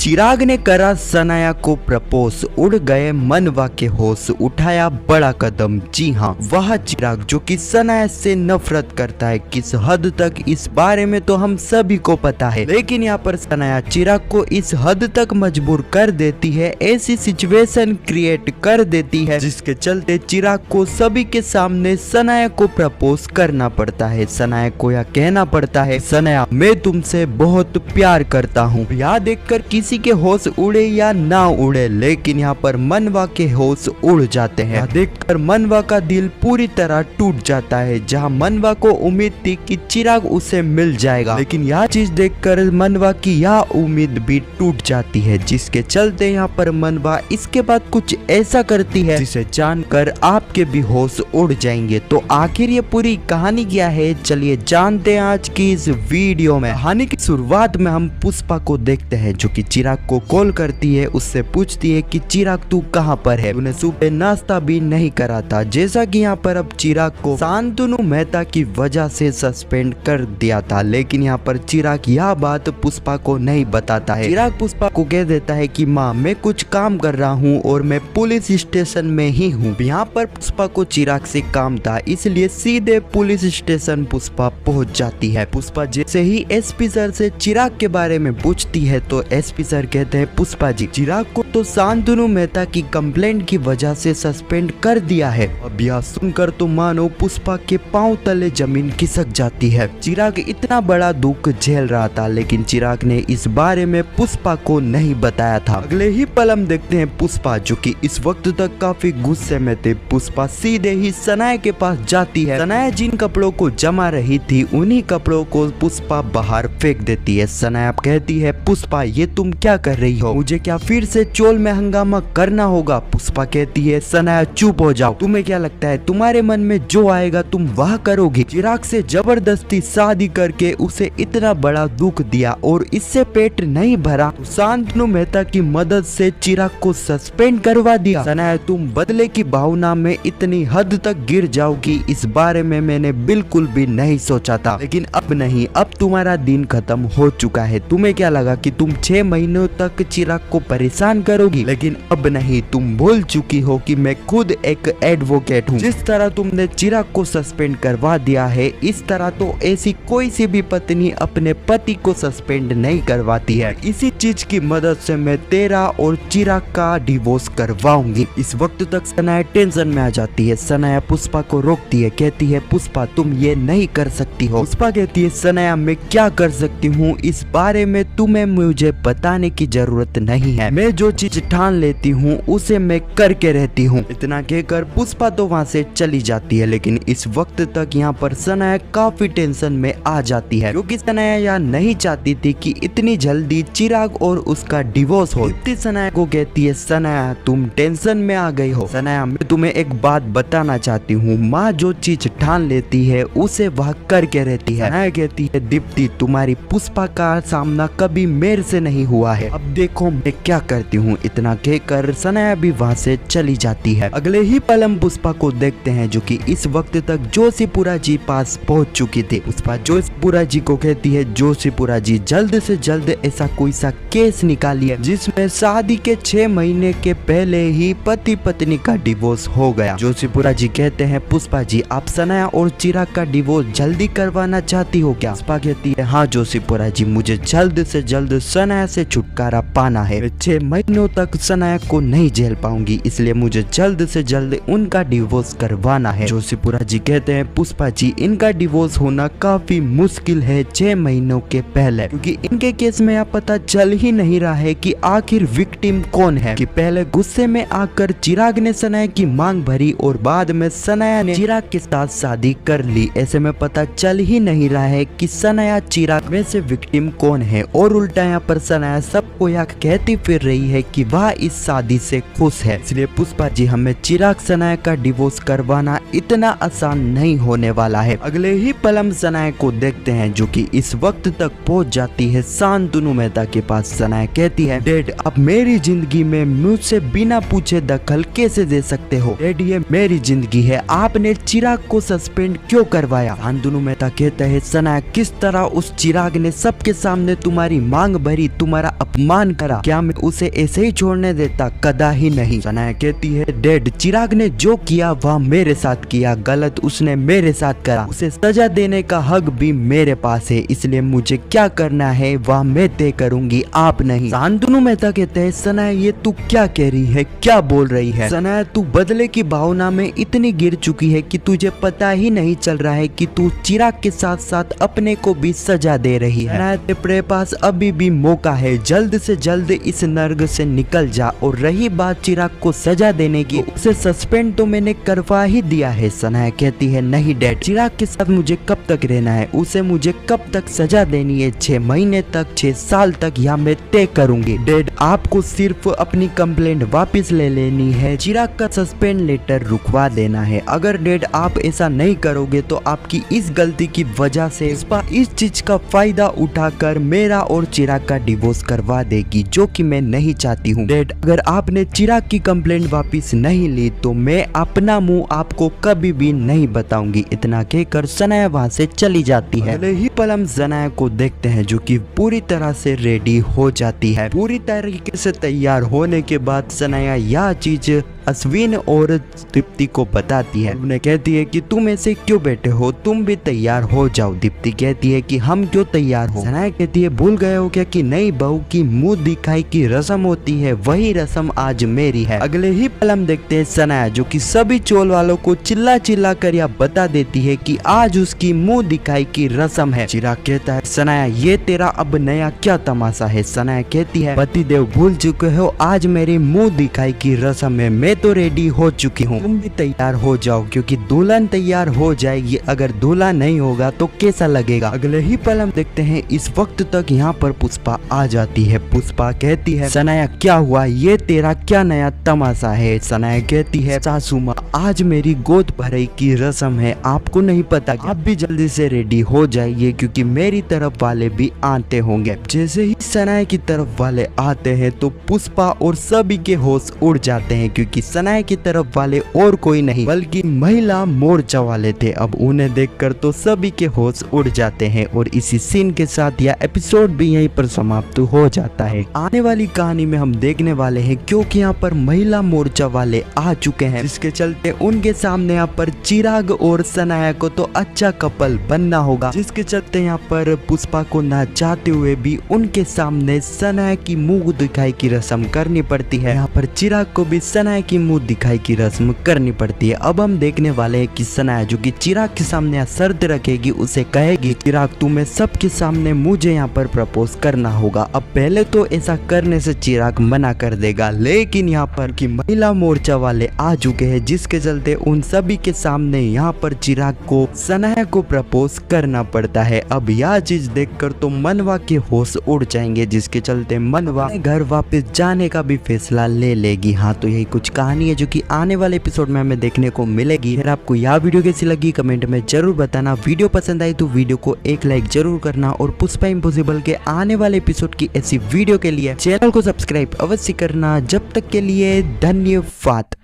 चिराग ने करा सनाया को प्रपोज, उड़ गए मनवा के होश, उठाया बड़ा कदम। जी हाँ, वह चिराग जो कि सनाया से नफरत करता है। किस हद तक इस बारे में तो हम सभी को पता है, लेकिन यहाँ पर सनाया चिराग को इस हद तक मजबूर कर देती है, ऐसी सिचुएशन क्रिएट कर देती है जिसके चलते चिराग को सभी के सामने सनाया को प्रपोज करना पड़ता है। सनाया को यह कहना पड़ता है, सनाया मैं तुमसे बहुत प्यार करता हूँ। यह देखकर किसी के होश उड़े या ना उड़े, लेकिन यहाँ पर मनवा के होश उड़ जाते हैं। देखकर मनवा का दिल पूरी तरह टूट जाता है। जहाँ मनवा को उम्मीद थी कि चिराग उसे मिल जाएगा, लेकिन यह चीज देखकर मनवा की यह उम्मीद भी टूट जाती है, जिसके चलते यहाँ पर मनवा इसके बाद कुछ ऐसा करती है जिसे जानकर आपके भी होश उड़ जाएंगे। तो आखिर ये पूरी कहानी क्या है, चलिए जानते हैं आज की इस वीडियो में। कहानी की शुरुआत में हम पुष्पा को देखते हैं जो कि चिराग को कॉल करती है, उससे पूछती है कि चिराग तू कहाँ पर है, तूने सुबह नाश्ता भी नहीं करा था। जैसा कि यहाँ पर अब चिराग को शांतनु मेहता की वजह से सस्पेंड कर दिया था, लेकिन यहाँ पर चिराग यह बात पुष्पा को नहीं बताता है। चिराग पुष्पा को कह देता है कि माँ मैं कुछ काम कर रहा हूँ और मैं पुलिस स्टेशन में ही हूँ। यहाँ पर पुष्पा को चिराग से काम था, इसलिए सीधे पुलिस स्टेशन पुष्पा पहुँच जाती है। पुष्पा जैसे ही एसपी सर से चिराग के बारे में पूछती है तो एसपी सर कहते हैं, पुष्पा जी चिराग को तो शांतनु मेहता की कंप्लेंट की वजह से सस्पेंड कर दिया है। अब यह सुनकर तो मानो पुष्पा के पांव तले जमीन खिसक जाती है। चिराग इतना बड़ा दुख झेल रहा था, लेकिन चिराग ने इस बारे में पुष्पा को नहीं बताया था। अगले ही पल हम देखते हैं पुष्पा जो कि इस वक्त तक काफी गुस्से में थे। पुष्पा सीधे ही सनाया के पास जाती है। सनाया जिन कपड़ों को जमा रही थी उन्हीं कपड़ों को पुष्पा बाहर फेंक देती है। सनाया कहती है, पुष्पा ये तुम क्या कर रही हो, मुझे क्या फिर से चोल में हंगामा करना होगा। पुष्पा कहती है, सनाया चुप हो जाओ, तुम्हें क्या लगता है तुम्हारे मन में जो आएगा तुम वह करोगी। चिराग से जबरदस्ती शादी करके उसे इतना बड़ा दुख दिया और इससे पेट नहीं भरा, शांतनु मेहता की मदद से चिराग को सस्पेंड करवा दिया। सनाया तुम बदले की भावना में इतनी हद तक गिर जाओगी, इस बारे में मैंने बिल्कुल भी नहीं सोचा था, लेकिन अब नहीं, अब तुम्हारा दिन खत्म हो चुका है। तुम्हें क्या लगा कि तुम 6 महीनों तक चिराग को परेशान करोगी, लेकिन अब नहीं, तुम भूल चुकी हो कि मैं खुद एक एडवोकेट हूँ। जिस तरह तुमने चिराग को सस्पेंड करवा दिया है, इस तरह तो ऐसी कोई सी भी पत्नी अपने पति को सस्पेंड नहीं करवाती है। इसी चीज की मदद से मैं तेरा और चिराग का डिवोर्स करवाऊंगी। इस वक्त तक सनाया टेंशन में आ जाती है। सनाया पुष्पा को रोकती है, कहती है, पुष्पा तुम ये नहीं कर सकती हो। पुष्पा कहती है, सनाया मैं क्या कर सकती हूँ, इस बारे में तुम्हें मुझे बताने की जरूरत नहीं है। मैं जो चीज ठान लेती हूँ उसे मैं करके रहती हूँ। इतना कहकर पुष्पा तो वहाँ से चली जाती है, लेकिन इस वक्त तक यहाँ पर सनाया काफी टेंशन में आ जाती है, क्योंकि सनाया यह नहीं चाहती थी कि इतनी जल्दी चिराग और उसका डिवोर्स हो। इतनी सनाया को कहती है, सनाया तुम टेंशन में आ गई हो। सनाया मैं तुम्हें एक बात बताना चाहती हूँ, माँ जो चीज ठान लेती है उसे वह करके रहती है। सनाया कहती है, दीप्ति तुम्हारी पुष्पा का सामना कभी मेरे से नहीं हुआ है, अब देखो मैं क्या करती हूँ। इतना कहकर सनाया भी वहाँ से चली जाती है। अगले ही पल हम पुष्पा को देखते हैं जो कि इस वक्त तक जोशीपुरा जी पास पहुँच चुकी थी। पुष्पा जोशीपुरा जी को कहती है, जोशीपुरा जी जल्द से जल्द ऐसा कोई सा केस निकालिए जिसमें शादी के 6 महीने के पहले ही पति पत्नी का डिवोर्स हो गया। जोशीपुरा जी कहते हैं, पुष्पा जी आप सनाया और चिराग का डिवोर्स जल्दी करवाना चाहती हो क्या। पुष्पा कहती है, हाँ जोशीपुरा जी मुझे जल्द से जल्द सनाया से छुटकारा पाना है। मैं 6 महीनों तक सनाया को नहीं झेल पाऊंगी, इसलिए मुझे जल्द से जल्द उनका डिवोर्स करवाना है। जोशीपुरा जी कहते हैं, पुष्पा जी इनका डिवोर्स होना काफी मुश्किल है 6 महीनों के पहले, क्योंकि इनके केस में यह पता चल ही नहीं रहा है कि आखिर विक्टिम कौन है। कि पहले गुस्से में आकर चिराग ने सनाया की मांग भरी और बाद में सनाया ने चिराग के साथ शादी कर ली। ऐसे में पता चल ही नहीं रहा है कि सनाया चिराग में से विक्टिम कौन है, और उल्टा यहाँ पर सनाया सबको यह कहती फिर रही है कि वह इस शादी से खुश है। इसलिए पुष्पा जी हमें चिराग सनाया का डिवोर्स करवाना इतना आसान नहीं होने वाला है। अगले ही पल हम सनाया को देखते हैं जो कि इस वक्त तक पहुंच जाती है शांतनु मेहता के पास। सनाया कहती है, डैड आप मेरी जिंदगी में मुझसे बिना पूछे दखल कैसे दे सकते हो। डैड ये मेरी जिंदगी है, आपने चिराग को सस्पेंड क्यों करवाया। शांतनु मेहता कहता है, सनाया किस तरह उस चिराग ने सबके सामने तुम्हारी मांग भरी, तुम्हारा अपमान करा, क्या मैं उसे ऐसे ही छोड़ने देता? कदा ही नहीं। सनाया कहती है डैड, चिराग ने जो किया वह मेरे साथ किया, गलत उसने मेरे साथ करा, उसे सजा देने का हक भी मेरे पास है, इसलिए मुझे क्या करना है वह मैं तय करूंगी, आप नहीं। शांतनु मेहता कहते हैं सनाया ये तू क्या कह रही है, क्या बोल रही है? सनाया तू बदले की भावना में इतनी गिर चुकी है कि तुझे पता ही नहीं चल रहा है कि तू चिराग के साथ साथ अपने को भी सजा दे रही है। सनाया तेरे पास अभी भी मौका है, जल्द से जल्द इस नर्क से निकल जा, और रही बात चिराग को सजा देने की, उसे सस्पेंड तो मैंने करवा ही दिया है। सनाया कहती है नहीं डैड, चिराग के साथ मुझे कब तक रहना है, उसे मुझे कब तक सजा देनी है, 6 महीने तक, 6 साल तक, या मैं तय करूंगी। डैड आपको सिर्फ अपनी कंप्लेंट वापस ले लेनी है, चिराग का सस्पेंड लेटर रुकवा देना है। अगर डैड आप ऐसा नहीं करोगे तो आपकी इस गलती की वजह से इस चीज का फायदा उठाकर मेरा और चिराग का डिवोर्स करवा देगी, जो कि मैं नहीं चाहती हूँ। डैड अगर आपने चिराग की कंप्लेंट वापस नहीं ली तो मैं अपना मुंह आपको कभी भी नहीं बताऊंगी। इतना कहकर सनाया वहाँ से चली जाती है। अगले ही पल हम सनाया को देखते हैं जो कि पूरी तरह से रेडी हो जाती है। पूरी तरीके से तैयार होने के बाद सनाया यह चीज अश्विन और दीप्ति को बताती है। उन्हें कहती है कि तुम ऐसे क्यों बैठे हो, तुम भी तैयार हो जाओ। दीप्ति कहती है कि हम क्यों तैयार हो? सनाया कहती है भूल गए हो क्या कि नई बहू की मुंह दिखाई की रस्म होती है, वही रस्म आज मेरी है। अगले ही पल हम देखते हैं सनाया जो कि सभी चोल वालों को चिल्ला चिल्ला कर यह बता देती है कि आज उसकी मुंह दिखाई की रस्म है। चिराग कहता है सनाया ये तेरा अब नया क्या तमाशा है? सनाया कहती है पतिदेव भूल चुके हो, आज मेरी मुंह दिखाई की रस्म है, मैं तो रेडी हो चुकी हूँ, तुम भी तैयार हो जाओ क्योंकि दुल्हन तैयार हो जाएगी, अगर दूल्हा नहीं होगा तो कैसा लगेगा। अगले ही पल हम देखते हैं इस वक्त तक यहाँ पर पुष्पा आ जाती है। पुष्पा कहती है सनाया क्या हुआ, ये तेरा क्या नया तमाशा है? सनाया कहती है सासू माँ आज मेरी गोद भराई की रस्म है, आपको नहीं पता? आप भी जल्दी से रेडी हो जाइए क्योंकि मेरी तरफ वाले भी आते होंगे। जैसे ही सनाया की तरफ वाले आते हैं तो पुष्पा और सभी के होश उड़ जाते हैं क्योंकि सनाया की तरफ वाले और कोई नहीं बल्कि महिला मोर्चा वाले थे। अब उन्हें देखकर तो सभी के होश उड़ जाते हैं और इसी सीन के साथ यह एपिसोड भी यहीं पर समाप्त हो जाता है। आने वाली कहानी में हम देखने वाले हैं क्योंकि यहाँ पर महिला मोर्चा वाले आ चुके हैं, जिसके चलते उनके सामने यहाँ पर चिराग और सनाया को तो अच्छा कपल बनना होगा, जिसके चलते यहाँ पर पुष्पा को ना चाहते हुए भी उनके सामने सनाया की मुंह दिखाई की रस्म करनी पड़ती है। यहाँ पर चिराग को भी सनाया की मुंह दिखाई की रस्म करनी पड़ती है। अब हम देखने वाले हैं कि सनाया जो कि चिराग के सामने शर्त रखेगी, उसे कहेगी चिराग तुम्हें सबके सामने मुझे यहाँ पर प्रपोज करना होगा। अब पहले तो ऐसा करने से चिराग मना कर देगा, लेकिन यहाँ पर कि महिला मोर्चा वाले आ चुके हैं जिसके चलते उन सभी के सामने यहाँ पर चिराग को सनाया को प्रपोज करना पड़ता है। अब यह चीज देखकर तो मनवा के होश उड़ जाएंगे, जिसके चलते मनवा घर वापस जाने का भी फैसला ले लेगी। हाँ तो यही कुछ कहानी है जो कि आने वाले एपिसोड में हमें देखने को मिलेगी। अगर आपको यह वीडियो कैसी लगी कमेंट में जरूर बताना। वीडियो पसंद आई तो वीडियो को एक लाइक जरूर करना और पुष्पा इम्पॉसिबल के आने वाले एपिसोड की ऐसी वीडियो के लिए चैनल को सब्सक्राइब अवश्य करना। जब तक के लिए धन्यवाद।